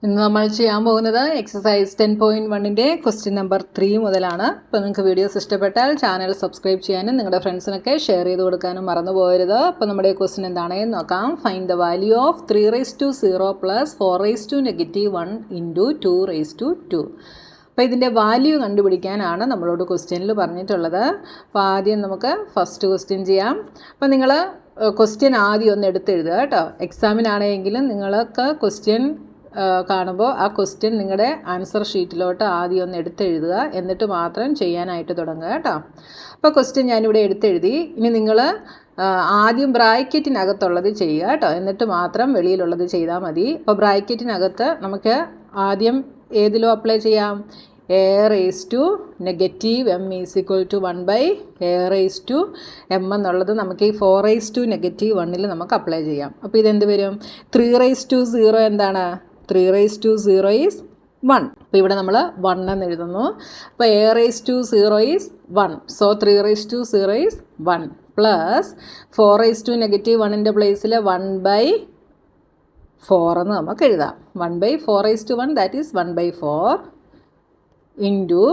ഇന്ന് നമ്മൾ ചെയ്യാൻ പോകുന്നത് എക്സസൈസ് 10.1ൻ്റെ ക്വസ്റ്റ്യൻ നമ്പർ 3 മുതലാണ്. അപ്പോൾ നിങ്ങൾക്ക് വീഡിയോസ് ഇഷ്ടപ്പെട്ടാൽ ചാനൽ സബ്സ്ക്രൈബ് ചെയ്യാനും നിങ്ങളുടെ ഫ്രണ്ട്സിനൊക്കെ ഷെയർ ചെയ്ത് കൊടുക്കാനും മറന്നു പോകരുത്. അപ്പോൾ നമ്മുടെ ക്വസ്റ്റ്യൻ എന്താണെന്ന് നോക്കാം. Find the value of 3⁻0 + 4⁻⁻1 × 2⁻2. അപ്പോൾ ഇതിൻ്റെ വാല്യൂ കണ്ടുപിടിക്കാനാണ് നമ്മളോട് ക്വസ്റ്റ്യനിൽ പറഞ്ഞിട്ടുള്ളത്. അപ്പോൾ ആദ്യം നമുക്ക് ഫസ്റ്റ് ക്വസ്റ്റ്യൻ ചെയ്യാം. അപ്പോൾ നിങ്ങൾ ക്വസ്റ്റ്യൻ ആദ്യം ഒന്ന് എടുത്തെഴുതുക കേട്ടോ. എക്സാമിനാണെങ്കിലും നിങ്ങൾക്ക് ക്വസ്റ്റ്യൻ കാണുമ്പോൾ ആ ക്വസ്റ്റ്യൻ നിങ്ങളുടെ ആൻസർ ഷീറ്റിലോട്ട് ആദ്യം ഒന്ന് എടുത്തെഴുതുക, എന്നിട്ട് മാത്രം ചെയ്യാനായിട്ട് തുടങ്ങുക കേട്ടോ. അപ്പോൾ ക്വസ്റ്റ്യൻ ഞാനിവിടെ എടുത്തെഴുതി. ഇനി നിങ്ങൾ ആദ്യം ബ്രാക്കറ്റിനകത്തുള്ളത് ചെയ്യുക കേട്ടോ, എന്നിട്ട് മാത്രം വെളിയിലുള്ളത് ചെയ്താൽ മതി. അപ്പോൾ ബ്രാക്കറ്റിനകത്ത് നമുക്ക് ആദ്യം ഏതിലോ അപ്ലൈ ചെയ്യാം. a⁻m = 1/a⁻m എന്നുള്ളത് നമുക്ക് ഈ 4⁻⁻1 നമുക്ക് അപ്ലൈ ചെയ്യാം. അപ്പോൾ ഇതെന്ത് വരും? 3⁻0 എന്താണ്? 3⁻0 is 1. അപ്പോൾ ഇവിടെ നമ്മൾ 1 എന്ന് എഴുതുന്നു. അപ്പോൾ a⁻0 is 1. So 3⁻0 is 1 plus 4⁻1ൻ്റെ പ്ലേസിൽ 1/4 എന്ന് നമുക്ക് എഴുതാം. 1/4:1 ദാറ്റ് ഈസ് 1/4 ഇൻറ്റു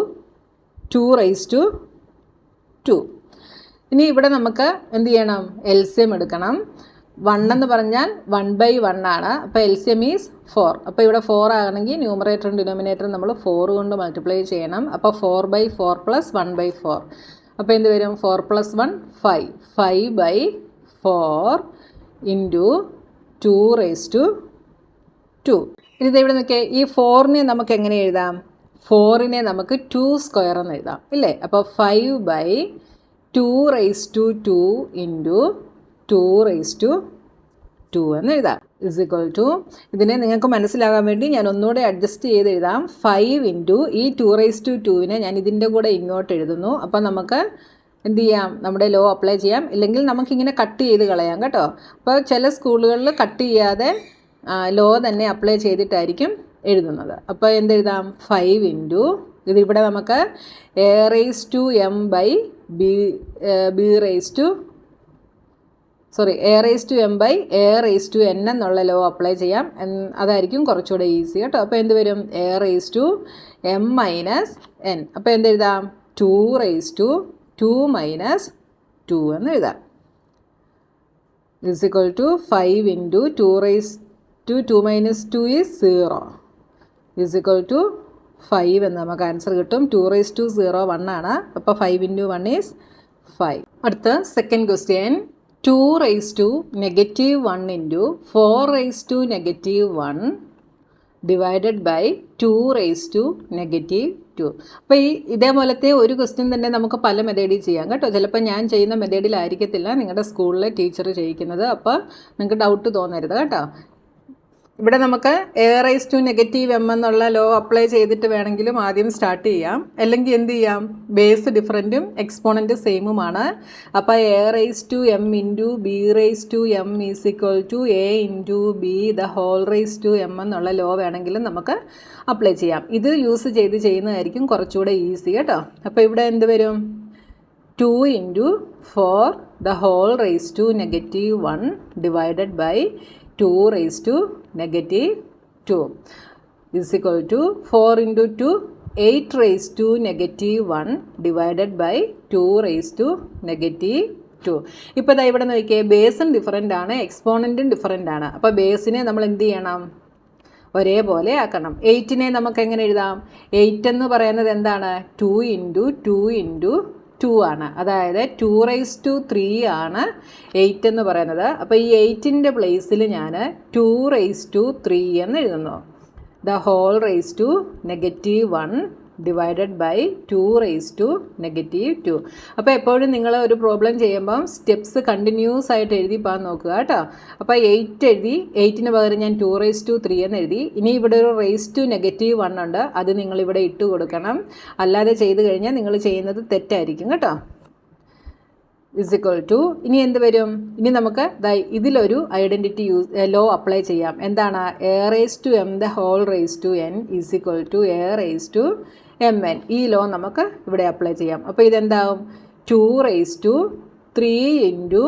2⁻2. ഇനി ഇവിടെ നമുക്ക് എന്ത് ചെയ്യണം? LCM എടുക്കണം. 1 എന്ന് പറഞ്ഞാൽ 1/1 ആണ്. അപ്പോൾ LCM ഈസ് 4. അപ്പോൾ ഇവിടെ 4 ആകണമെങ്കിൽ ന്യൂമറേറ്ററും ഡിനോമിനേറ്ററും നമ്മൾ 4 കൊണ്ട് മൾട്ടിപ്ലൈ ചെയ്യണം. അപ്പോൾ 4/4 + 1/4. അപ്പോൾ എന്ത് വരും? 4 + 1 5. 5/4 ഇൻറ്റു 2⁻2. ഇനി ഇവിടെ നോക്കിയേ, ഈ 4നെ നമുക്ക് എങ്ങനെ എഴുതാം? 4നെ നമുക്ക് 2² എന്ന് എഴുതാം ഇല്ലേ? അപ്പോൾ 5/2⁻2 ഇൻറ്റു 2⁻2 എന്ന് എഴുതാം. ഇതിനെ നിങ്ങൾക്ക് മനസ്സിലാകാൻ വേണ്ടി ഞാൻ ഒന്നുകൂടെ അഡ്ജസ്റ്റ് ചെയ്ത് എഴുതാം. 5 ഇൻറ്റു ഈ 2⁻2നെ ഞാൻ ഇതിൻ്റെ കൂടെ ഇങ്ങോട്ട് എഴുതുന്നു. അപ്പോൾ നമുക്ക് എന്ത് ചെയ്യാം? നമ്മുടെ ലോ അപ്ലൈ ചെയ്യാം. ഇല്ലെങ്കിൽ നമുക്കിങ്ങനെ കട്ട് ചെയ്ത് കളയാം കേട്ടോ. അപ്പോൾ ചില സ്കൂളുകളിൽ കട്ട് ചെയ്യാതെ ലോ തന്നെ അപ്ലൈ ചെയ്തിട്ടായിരിക്കും എഴുതുന്നത്. അപ്പോൾ എന്തെഴുതാം? 5 ഇൻറ്റു ഇതിവിടെ നമുക്ക് a⁻m/a⁻n എന്നുള്ള ലോ അപ്ലൈ ചെയ്യാം. അതായിരിക്കും കുറച്ചുകൂടെ ഈസി കേട്ടോ. അപ്പോൾ എന്ത് വരും? a⁻m - n. അപ്പോൾ എന്തെഴുതാം? 2⁻2 എന്ന് എഴുതാം. =5 ഇൻറ്റു 2⁻2 is 0 5 എന്ന് നമുക്ക് ആൻസർ കിട്ടും. 2⁻0 1 ആണ്. അപ്പോൾ 5 ഇൻറ്റു 1 ഈസ് 5. അടുത്ത second question. 2⁻1 into 4⁻1 divided by 2⁻2. അപ്പോൾ ഇതേപോലത്തെ ഒരു ക്വസ്റ്റ്യൻ തന്നെ നമുക്ക് പല മെത്തേഡിൽ ചെയ്യാം കേട്ടോ. ചിലപ്പോൾ ഞാൻ ചെയ്യുന്ന മെത്തേഡിലായിരിക്കത്തില്ല നിങ്ങളുടെ സ്കൂളിലെ ടീച്ചർ ചെയ്യിക്കുന്നത്. അപ്പോൾ നിങ്ങൾക്ക് ഡൗട്ട് തോന്നരുത് കേട്ടോ. ഇവിടെ നമുക്ക് a⁻m എന്നുള്ള ലോ അപ്ലൈ ചെയ്തിട്ട് വേണമെങ്കിലും ആദ്യം സ്റ്റാർട്ട് ചെയ്യാം. അല്ലെങ്കിൽ എന്ത് ചെയ്യാം? ബേസ് ഡിഫറൻറ്റും എക്സ്പോണൻറ്റ് സെയിമുമാണ്. അപ്പോൾ a⁻m into b⁻m = a into b m എന്നുള്ള ലോ വേണമെങ്കിലും നമുക്ക് അപ്ലൈ ചെയ്യാം. ഇത് യൂസ് ചെയ്ത് ചെയ്യുന്നതായിരിക്കും കുറച്ചുകൂടെ ഈസി കേട്ടോ. അപ്പോൾ ഇവിടെ എന്ത് വരും? 2 into 4⁻1 divided by 2⁻2 4 into 2 8⁻1 divided by 2⁻2. ഇപ്പോൾ ഇതാ ഇവിടെ നോക്കിയേ, ബേസും ഡിഫറൻ്റ് ആണ്, എക്സ്പോണൻറ്റും ഡിഫറൻ്റ് ആണ്. അപ്പോൾ ബേസിനെ നമ്മൾ എന്ത് ചെയ്യണം? ഒരേപോലെ ആക്കണം. 8നെ നമുക്ക് എങ്ങനെ എഴുതാം? 8 എന്ന് പറയുന്നത് എന്താണ്? 2 ഇൻറ്റു 2 ഇൻറ്റു 2 ആണ്. അതായത് 2⁻3 ആണ് 8 എന്ന് പറയുന്നത്. അപ്പോൾ ഈ 8ൻ്റെ പ്ലേസിൽ ഞാൻ 2⁻3 എന്ന് എഴുതുന്നു. (1 ഡിവൈഡഡ് ബൈ 2⁻2). അപ്പോൾ എപ്പോഴും നിങ്ങൾ ഒരു പ്രോബ്ലം ചെയ്യുമ്പം സ്റ്റെപ്സ് കണ്ടിന്യൂസ് ആയിട്ട് എഴുതി പോകാൻ നോക്കുക കേട്ടോ. അപ്പോൾ 8 എഴുതി, 8ന് പകരം ഞാൻ 2⁻3 എന്ന് എഴുതി. ഇനി ഇവിടെ ഒരു (1) ഉണ്ട്, അത് നിങ്ങളിവിടെ ഇട്ട് കൊടുക്കണം. അല്ലാതെ ചെയ്ത് കഴിഞ്ഞാൽ നിങ്ങൾ ചെയ്യുന്നത് തെറ്റായിരിക്കും കേട്ടോ. ഇനി എന്ത് വരും? ഇനി നമുക്ക് ഇതിലൊരു ഐഡൻറ്റിറ്റി ലോ അപ്ലൈ ചെയ്യാം. എന്താണ്? a⁻m a⁻mn. ഈ ലോ നമുക്ക് ഇവിടെ അപ്ലൈ ചെയ്യാം. അപ്പോൾ ഇതെന്താവും? 2⁻3 into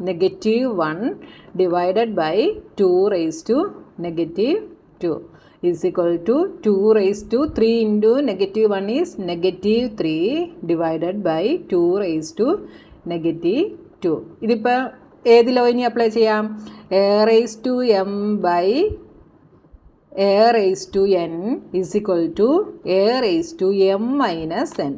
-1 divided by 2⁻2. Is equal to 2 raise to 3 into -1 is -3 divided by 2 raise to -2. ഇതിപ്പോൾ ഏത് ലോ ഇനി അപ്ലൈ ചെയ്യാം? A raise to m by a raise to n is equal to a raise to m minus n.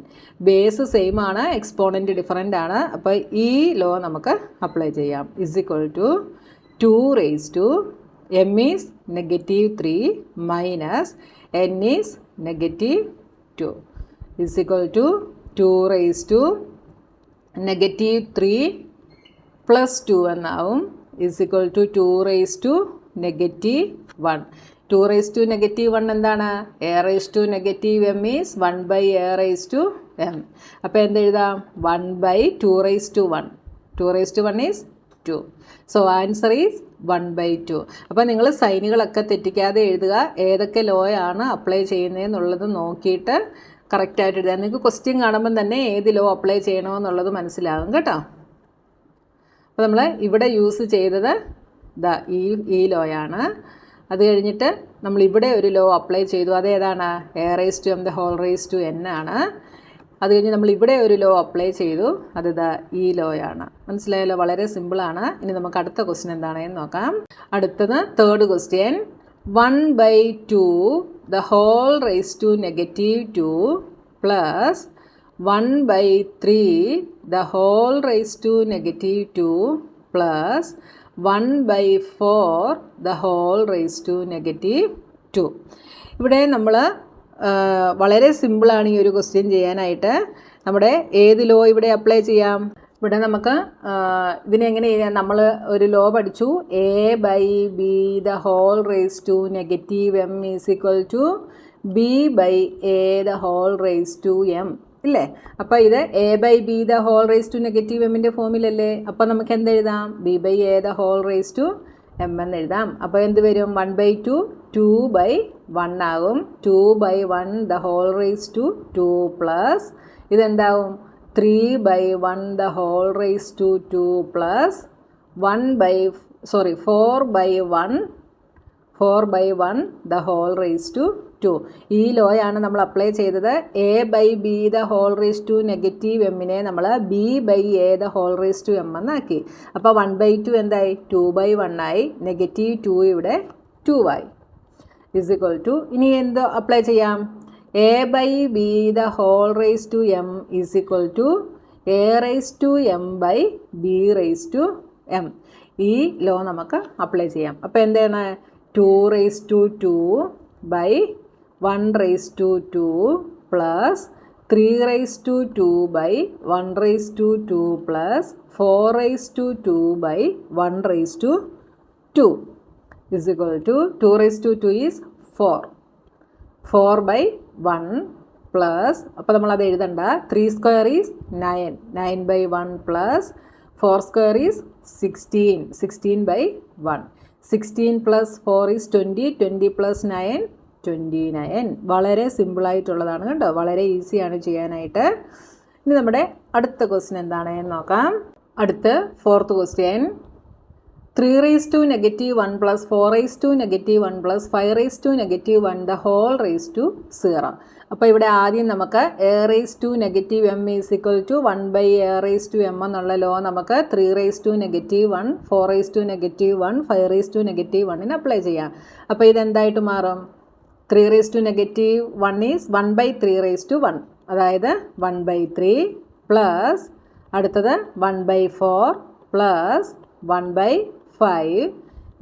Base same ആണ്, exponent different ആണ്. അപ്പോൾ ഈ law നമുക്ക് apply ചെയ്യാം. Is equal to 2 raise to M is -3 minus n is -2 is equal to 2 raise to -3 plus 2 എന്നാവും. Is equal to 2 raise to -1. 2 raise to -1 എന്താണ്? A raise to -m is 1 by a raise to m. അപ്പോൾ എന്തെഴുതാം? 1 by 2 raise to 1. 2 raise to 1 is 2. So answer is 1 by 2. അപ്പോൾ നിങ്ങൾ സൈനുകളൊക്കെ തെറ്റിക്കാതെ എഴുതുക. ഏതൊക്കെ ലോയാണ് apply ചെയ്യുന്നതെന്നുള്ളത് നോക്കിയിട്ട് കറക്റ്റായിട്ട് എഴുതുക. നിങ്ങൾക്ക് ക്വസ്റ്റ്യൻ കാണുമ്പം തന്നെ ഏത് ലോ അപ്ലൈ ചെയ്യണമെന്നുള്ളത് മനസ്സിലാകും കേട്ടോ. അപ്പോൾ നമ്മൾ ഇവിടെ യൂസ് ചെയ്തത് ഈ ലോയാണ്. അത് കഴിഞ്ഞിട്ട് നമ്മൾ ഇവിടെ ഒരു ലോ അപ്ലൈ ചെയ്തു. അതേതാണ്? A raise to m the whole raise to n ആണ്. അത് കഴിഞ്ഞ് നമ്മൾ ഇവിടെ ഒരു ലോ അപ്ലൈ ചെയ്തു. അത് ഈ ലോയാണ്. മനസ്സിലായല്ലോ? വളരെ സിമ്പിളാണ്. ഇനി നമുക്ക് അടുത്ത ക്വസ്റ്റ്യൻ എന്താണെന്ന് നോക്കാം. അടുത്തത് third question. 1 by 2 the whole raise to -2 plus 1 by 3 the whole raise to -2 plus 1 by 4 the whole raise to -2. ഇവിടെ നമ്മൾ വളരെ സിമ്പിളാണ് ഈ ഒരു ക്വസ്റ്റ്യൻ ചെയ്യാനായിട്ട്. നമ്മുടെ ഏത് ലോ ഇവിടെ അപ്ലൈ ചെയ്യാം? ഇവിടെ നമുക്ക് ഇതിനെങ്ങനെ ചെയ്യാം? നമ്മൾ ഒരു ലോ പഠിച്ചു. A by b the whole raise to -m is equal to b by a the whole raise to m ഇല്ലേ? അപ്പോൾ ഇത് a by b the whole raise to -mൻ്റെ ഫോമിലല്ലേ? അപ്പോൾ നമുക്ക് എന്തെഴുതാം? B by a the whole raise to m എന്ന് എഴുതാം. അപ്പോൾ എന്ത് വരും? 1 ബൈ 2 2 ബൈ 1 ആകും. 2 by 1 the whole raise to 2 plus ഇതെന്താവും? 3 by 1 the whole raise to 2 plus 4 by 1 the whole raise to 2. ഈ ലോയാണ് നമ്മൾ അപ്ലൈ ചെയ്തത്. A by b the whole raise to -mനെ നമ്മൾ b by a the whole raise to m എന്നാക്കി. അപ്പോൾ 1 by 2 എന്തായി? 2 ബൈ 1 ആയി. -2 ഇവിടെ 2 ആയി. ഇസ് ഈക്വൽ ടു ഇനി എന്ത് അപ്ലൈ ചെയ്യാം? A by b the whole raise to m is equal to a raise to m by b raise to m. ഈ ലോ നമുക്ക് അപ്ലൈ ചെയ്യാം. അപ്പോൾ എന്താണ്? 2 raise to 2 by 1 raise to 2 plus 3 raise to 2 by 1 raise to 2 plus 4 raise to 2 by 1 raise to 2 is equal to 2 raise to 2 is 4 by 1 plus അപ്പോൾ നമ്മളത് എഴുതണ്ട. 3 square is 9 by 1 plus 4 square is 16 by 1. 16 plus 4 is 20 plus 9 29. വളരെ സിമ്പിളായിട്ടുള്ളതാണ് കേട്ടോ. വളരെ ഈസിയാണ് ചെയ്യാനായിട്ട്. ഇനി നമ്മുടെ അടുത്ത ക്വസ്റ്റ്യൻ എന്താണെന്ന് നോക്കാം. അടുത്ത fourth question. 3 raise to -1 plus 4 raise to -1 plus 5 raise to -1 the whole raise to 0. അപ്പോൾ ഇവിടെ ആദ്യം നമുക്ക് a raise to -m is equal to 1 by a raise to m എന്നുള്ള ലോ നമുക്ക് 3 raise to -1 4 raise to -1 5 raise to -1 apply ചെയ്യാം. അപ്പോൾ ഇതെന്തായിട്ട് മാറും? 3 raise to -1 is 1 by 3 raise to 1, അതായത് 1 ബൈ 3 പ്ലസ് അടുത്തത് 1 by 4 plus 1 by 5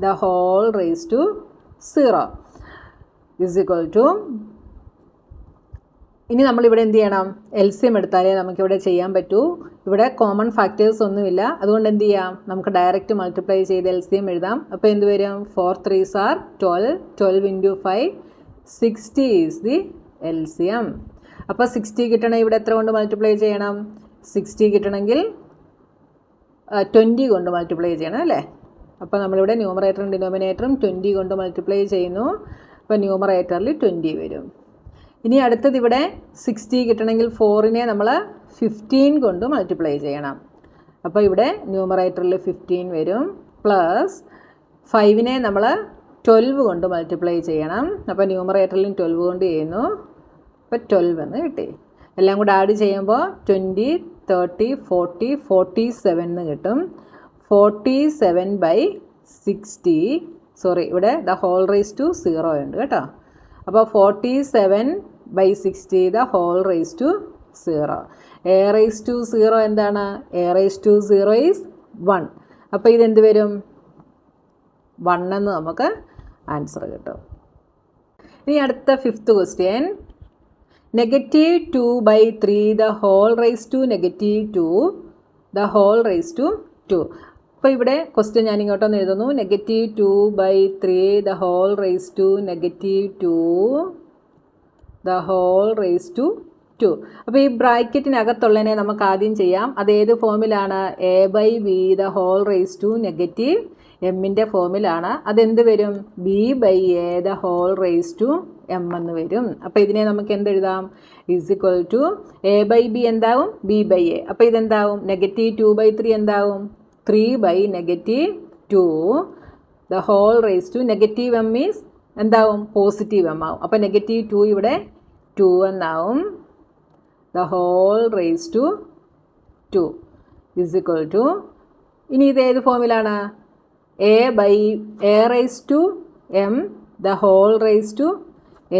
the whole raise to 0 is equal to. ഇനി നമ്മളിവിടെ എന്ത് ചെയ്യണം? LCM എടുത്താലേ നമുക്കിവിടെ ചെയ്യാൻ പറ്റൂ. ഇവിടെ കോമൺ ഫാക്ടേഴ്സ് ഒന്നുമില്ല. അതുകൊണ്ട് എന്ത് ചെയ്യാം? നമുക്ക് ഡയറക്റ്റ് മൾട്ടിപ്ലൈ ചെയ്ത് LCM എഴുതാം. അപ്പോൾ എന്ത് വരും? 4 3s are 12. 12 into 5 60 is the LCM. അപ്പോൾ 60 കിട്ടണം. ഇവിടെ എത്ര കൊണ്ട് മൾട്ടിപ്ലൈ ചെയ്യണം? 60 കിട്ടണമെങ്കിൽ 20 കൊണ്ട് മൾട്ടിപ്ലൈ ചെയ്യണം അല്ലേ? അപ്പോൾ നമ്മളിവിടെ ന്യൂമറേറ്ററും ഡിനോമിനേറ്ററും 20 കൊണ്ട് മൾട്ടിപ്ലൈ ചെയ്യുന്നു. അപ്പോൾ ന്യൂമറേറ്ററിൽ 20 വരും. ഇനി അടുത്തത് ഇവിടെ 60 കിട്ടണമെങ്കിൽ 4നെ നമ്മൾ 15 കൊണ്ട് മൾട്ടിപ്ലൈ ചെയ്യണം. അപ്പോൾ ഇവിടെ ന്യൂമറേറ്ററിൽ 15 വരും. പ്ലസ് 5നെ നമ്മൾ 12 കൊണ്ട് മൾട്ടിപ്ലൈ ചെയ്യണം. അപ്പോൾ ന്യൂമറേറ്ററിലും 12 കൊണ്ട് ചെയ്യുന്നു. അപ്പോൾ 12 എന്ന് കിട്ടി. എല്ലാം കൂടെ ആഡ് ചെയ്യുമ്പോൾ 20, 30, 40, 47 എന്ന് കിട്ടും. 47/60 ഇവിടെ ദ ഹോൾ റേസ് ടു 0 ഉണ്ട് കേട്ടോ. അപ്പോൾ 47/60 the whole raise to 0. A raise to 0 എന്താണ്? A raise to 0 is 1. അപ്പോൾ ഇതെന്ത് വരും? 1 എന്ന് നമുക്ക് ആൻസർ കിട്ടും. ഇനി അടുത്ത 5th question. -2/3 the whole raise to -2 the whole raise to 2. അപ്പോൾ ഇവിടെ ക്വസ്റ്റ്യൻ ഞാൻ ഇങ്ങോട്ടൊന്ന് എഴുതുന്നു. -2/3 the whole raise to -2 the whole raise to 2. അപ്പോൾ ഈ ബ്രാക്കറ്റിനകത്തുള്ളതിനെ നമുക്ക് ആദ്യം ചെയ്യാം. അതേത് ഫോമിലാണ്? a/b the whole raise to -mൻ്റെ ഫോമിലാണ്. അതെന്ത് വരും? b/a the whole raise to m എന്ന് വരും. അപ്പോൾ ഇതിനെ നമുക്ക് എന്തെഴുതാം? = a/b എന്താവും? b/a. അപ്പോൾ ഇതെന്താവും? -2/3 എന്താവും? 3/-2 the whole raise to -m is എന്താവും? പോസിറ്റീവ് m ആവും. അപ്പോൾ -2 ഇവിടെ 2 എന്നാവും. ദ ഹോൾ റേസ് ടു 2 = ഇനി ഇത് ഏത് ഫോമിലാണ്? a raise to m the whole raise to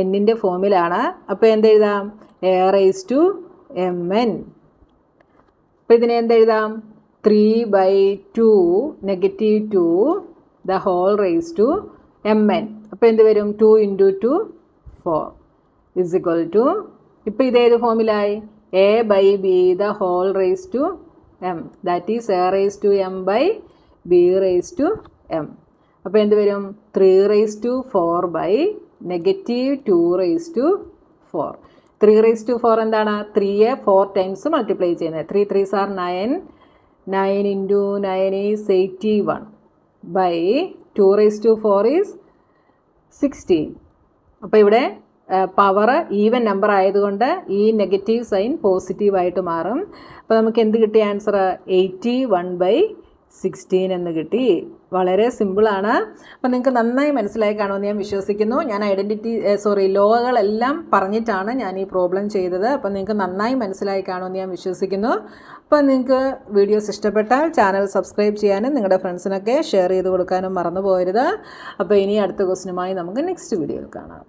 n-ൻ്റെ ഫോമിലാണ്. അപ്പോൾ എന്തെഴുതാം? a raise to mn. അപ്പോൾ ഇതിനെ എന്തെഴുതാം? 3/2 -2 the whole raise to mn. അപ്പോൾ എന്ത് വരും? 2 × 2 4 = ഇപ്പോൾ ഇതേത് ഫോമിലായി? a/b the whole raise to m, that is a raise to m/b raise to m. അപ്പോൾ എന്ത് വരും? 3/4/-2 റേസ് ടു 4. 3/4 എന്താണ്? 3യെ 4 ടൈംസ് മൾട്ടിപ്ലൈ ചെയ്യുന്നത്. 3 3s are 9. 9 × 9 is 81/2/4 is 16. അപ്പോൾ ഇവിടെ പവർ ഈവൻ നമ്പർ ആയതുകൊണ്ട് ഈ നെഗറ്റീവ് സൈൻ പോസിറ്റീവായിട്ട് മാറും. അപ്പോൾ നമുക്ക് എന്ത് കിട്ടി? ആൻസർ 81/16 എന്ന് കിട്ടി. വളരെ സിമ്പിളാണ്. അപ്പോൾ നിങ്ങൾക്ക് നന്നായി മനസ്സിലായി കാണുമെന്ന് ഞാൻ വിശ്വസിക്കുന്നു. ഞാൻ ലോകളെല്ലാം പറഞ്ഞിട്ടാണ് ഞാൻ ഈ പ്രോബ്ലം ചെയ്തത്. അപ്പോൾ നിങ്ങൾക്ക് നന്നായി മനസ്സിലായി കാണുമെന്ന് ഞാൻ വിശ്വസിക്കുന്നു. അപ്പോൾ നിങ്ങൾക്ക് വീഡിയോസ് ഇഷ്ടപ്പെട്ടാൽ ചാനൽ സബ്സ്ക്രൈബ് ചെയ്യാനും നിങ്ങളുടെ ഫ്രണ്ട്സിനൊക്കെ ഷെയർ ചെയ്ത് കൊടുക്കാനും മറന്നു പോകരുത്. അപ്പോൾ ഇനി അടുത്ത ക്വസ്റ്റ്യനുമായി നമുക്ക് നെക്സ്റ്റ് വീഡിയോയിൽ കാണാം.